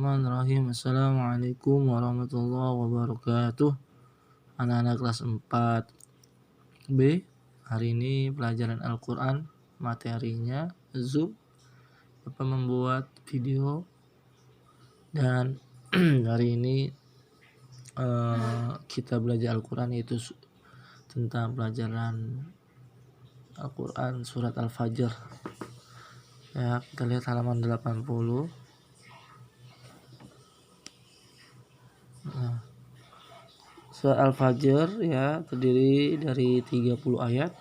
Bismillahirrahmanirrahim. Assalamualaikum warahmatullahi wabarakatuh. Anak-anak kelas 4B, hari ini pelajaran Al-Quran, materinya Zoom, Bapak membuat video, dan hari ini kita belajar Al-Quran, yaitu tentang pelajaran Al-Quran surat Al-Fajr. Ya, kita lihat halaman 80. Nah, surat Al-Fajr ya terdiri dari 30 ayat,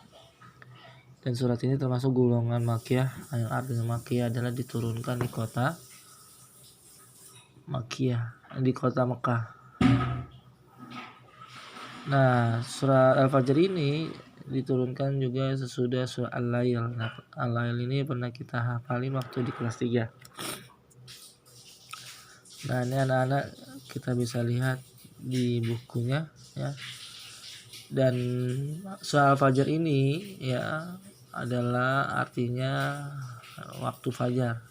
dan surat ini termasuk golongan Makkiyah. Yang artinya Makkiyah adalah diturunkan di kota Makkiyah, di kota Mekah. Nah, surat Al-Fajr ini diturunkan juga sesudah surat Al-Lail. Nah, Al-Lail ini pernah kita hafalin waktu di kelas 3. Nah, ini anak-anak kita bisa lihat di bukunya ya. Dan surat Al-Fajr ini ya adalah artinya waktu fajar.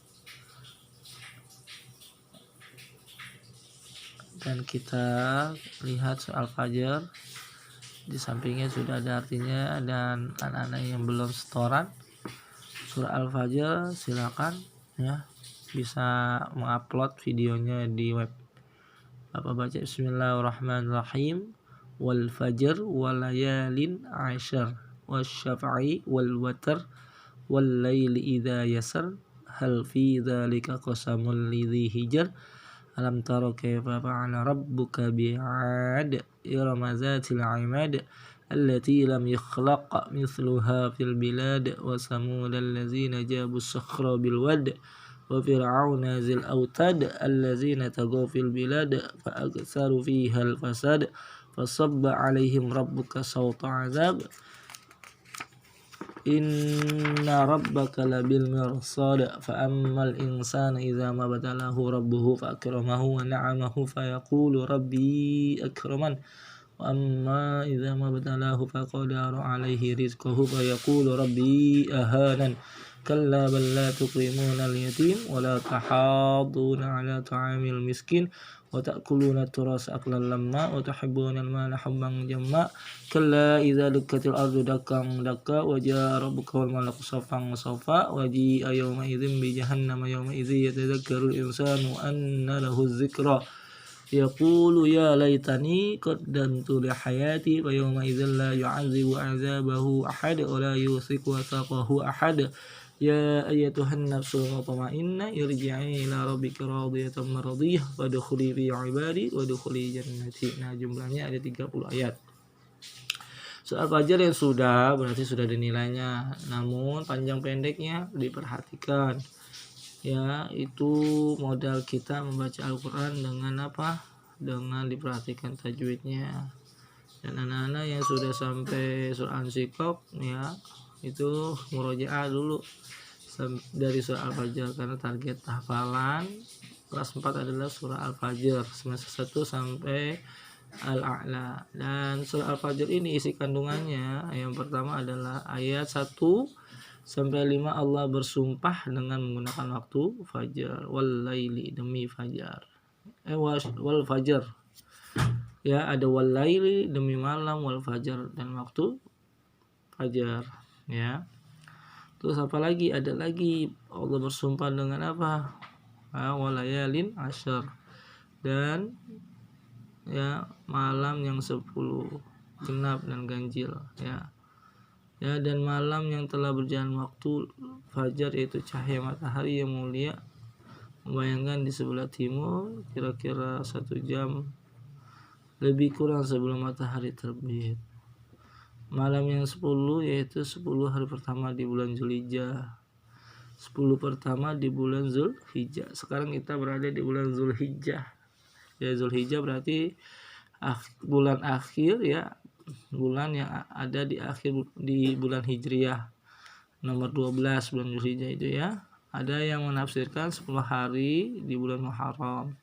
Dan kita lihat surat Al-Fajr, di sampingnya sudah ada artinya. Dan anak-anak yang belum setoran surat Al-Fajr, silakan ya, bisa mengupload videonya di web. Bapak baca Bismillahirrahmanirrahim. Wal fajr wal layalin ashar wasyafa'i wal watr wal laili idza yasar hal fi dzalika qasamul lidzi hijr alam tara kayfa fa'ala rabbuka bi'ad irama zatil 'imad allati lam yukhlaq mithluha fil bilad wa samud allazina jabu as-sakhra bil wad wa fir'auna zil autad allazina tagaw fil bilad fa aktsaru fiha al fasad fasabba 'alaihim rabbuka sawta 'adzab inna rabbaka labil mirsad fa ammal insana idza ma batalahu rabbuhu fa akramahu wa na'amahu fa yaqulu rabbi akraman wa amma idza ma batalahu fa qadara 'alaihi rizqahu fa yaqulu rabbi ahanan kalla bal la tuqimuna al-yatim wa la tahadduna 'ala ta'amil miskin wa ta'kuluna at-turasa aklan lamma wa tuhibbuna al-mala hubban jamma kalla idza dukkatil ardu dakkan dakka wa jaa rabbuka wal malaku saffan saffa wa ji'a yawma idzin bi jahannama yawma idzin yatadhakkaru al-insanu anna lahu adh-dhikra yaqulu ya laitani qaddamtu li hayati fa yawma idzin la yu'adzibu 'adzabahu ahad wa la yusiku wathaqahu ahad ya ayyatuhan nafsul mutmainnah irji'i ila rabbika radiyatan mardiyah wadkhuli fi 'ibadi wadkhuli jannati. Nah, jumlahnya ada 30 ayat. Soal Fajr yang sudah berarti sudah dinilainya, namun panjang pendeknya diperhatikan. Ya, itu modal kita membaca Al-Quran dengan apa? Dengan diperhatikan tajwidnya. Dan anak-anak yang sudah sampai surah An-Syiqaq ya, itu murojaah dulu dari surah Al-Fajr, karena target hafalan kelas 4 adalah surah Al-Fajr semester 1 sampai Al-A'la. Dan surah Al-Fajr ini isi kandungannya yang pertama adalah ayat 1 sampai 5 Allah bersumpah dengan menggunakan waktu fajar, wal laili demi fajar. Wal fajar. Ya, ada wal laili demi malam, wal fajar dan waktu fajar ya. Terus apa lagi? Ada lagi Allah bersumpah dengan apa? Walayalin asyar, dan ya malam yang 10 genap dan ganjil ya. Ya, dan malam yang telah berjalan waktu fajar, yaitu cahaya matahari yang mulia membayangkan di sebelah timur kira-kira 1 jam lebih kurang sebelum matahari terbit. Malam yang 10 yaitu 10 hari pertama di bulan Zulhijjah, 10 pertama di bulan Zulhijjah. Sekarang kita berada di bulan Zulhijjah ya. Zulhijjah berarti bulan akhir ya, bulan yang ada di akhir di bulan Hijriyah, nomor 12 bulan Zulhijjah itu ya. Ada yang menafsirkan 10 hari di bulan Muharram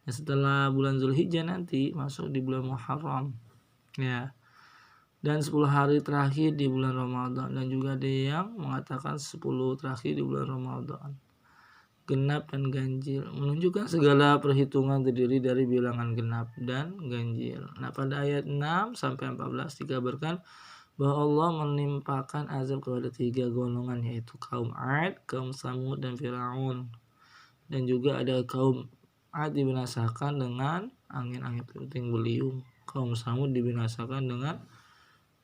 ya, setelah bulan Zulhijjah nanti masuk di bulan Muharram ya. Dan 10 hari terakhir di bulan Ramadan, dan juga ada yang mengatakan 10 terakhir di bulan Ramadan. genap dan ganjil, menunjukkan segala perhitungan terdiri dari bilangan genap dan ganjil. Nah, pada ayat 6 sampai 14 dikabarkan bahwa Allah menimpakan azab kepada 3 golongan, yaitu kaum Ad, kaum Samud, dan Firaun. Dan juga ada kaum Ad dibinasakan dengan angin-angin puting beliung, kaum Samud dibinasakan dengan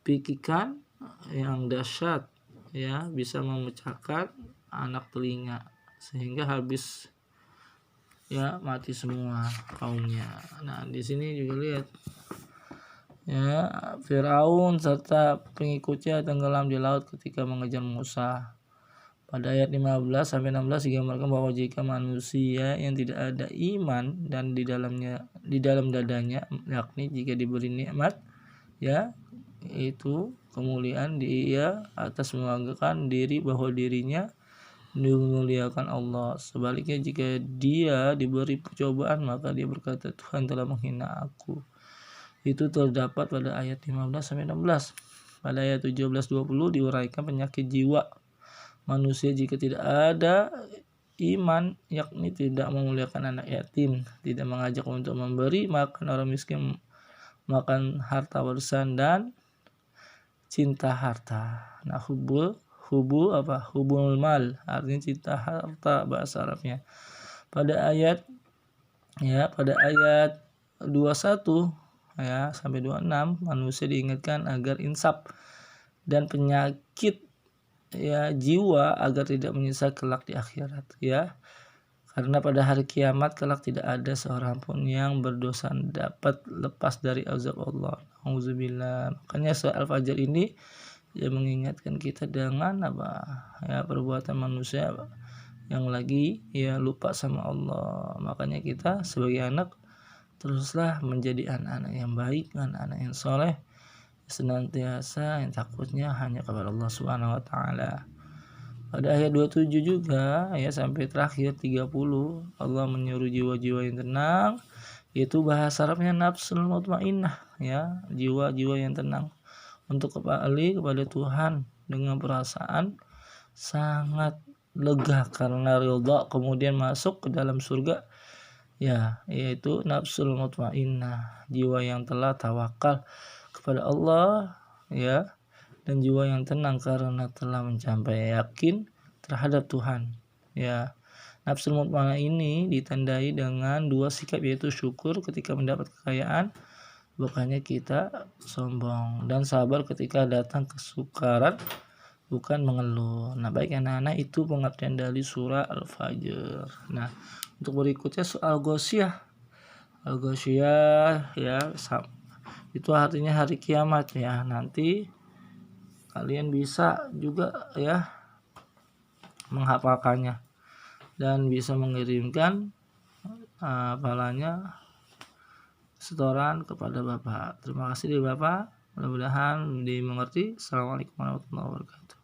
pikikan yang dahsyat, ya, bisa memecahkan anak telinga sehingga habis, ya, mati semua kaumnya. Nah, di sini juga lihat, ya, Firaun serta pengikutnya tenggelam di laut ketika mengejar Musa. Pada ayat 15 sampai 16 digambarkan bahwa jika manusia yang tidak ada iman dan di dalam dadanya, yakni jika diberi nikmat, ya, itu kemuliaan, dia atas membanggakan diri bahwa dirinya dimuliakan Allah. Sebaliknya jika dia diberi percobaan, maka dia berkata, Tuhan telah menghina aku. Itu terdapat pada ayat 15 sampai 16. Pada ayat 17-20 diuraikan penyakit jiwa manusia jika tidak ada iman, yakni tidak memuliakan anak yatim, tidak mengajak untuk memberi makan orang miskin, makan harta warisan, dan cinta harta. Nah, hubul mal, artinya cinta harta bahasa Arabnya. Pada ayat 21 ya sampai 26 manusia diingatkan agar insaf dan penyakit, ya, jiwa agar tidak menyesal kelak di akhirat, ya. Karena pada hari kiamat kelak tidak ada seorang pun yang berdosa dapat lepas dari azab Allah. Auzubillah. Makanya surah Al-Fajr ini ya mengingatkan kita dengan perbuatan manusia yang lagi, ya, lupa sama Allah. Makanya kita sebagai anak teruslah menjadi anak-anak yang baik, anak-anak yang soleh, senantiasa yang takutnya hanya kepada Allah Subhanahu wa taala. Pada ayat 27 juga, ya, sampai terakhir 30 Allah menyuruh jiwa-jiwa yang tenang, yaitu bahasa Arabnya nafsul mutmainnah, ya, jiwa-jiwa yang tenang, untuk kembali kepada Tuhan dengan perasaan sangat lega karena ridha, kemudian masuk ke dalam surga, ya, yaitu nafsul mutmainnah, jiwa yang telah tawakal kepada Allah, ya, dan jiwa yang tenang karena telah mencapai yakin terhadap Tuhan, ya. Nafsul mutmainnah ini ditandai dengan 2 sikap, yaitu syukur ketika mendapat kekayaan, bukannya kita sombong, dan sabar ketika datang kesukaran, bukan mengeluh. Nah, baik anak-anak, itu pengertian dari surah Al-Fajr. Nah, untuk berikutnya soal Ghasyiyah. Al-Ghasyiyah, ya, itu artinya hari kiamat, ya. Nanti kalian bisa juga, ya, menghafalkannya dan bisa mengirimkan hafalannya setoran kepada Bapak. Terima kasih dari Bapak, mudah-mudahan dimengerti. Assalamualaikum warahmatullahi wabarakatuh.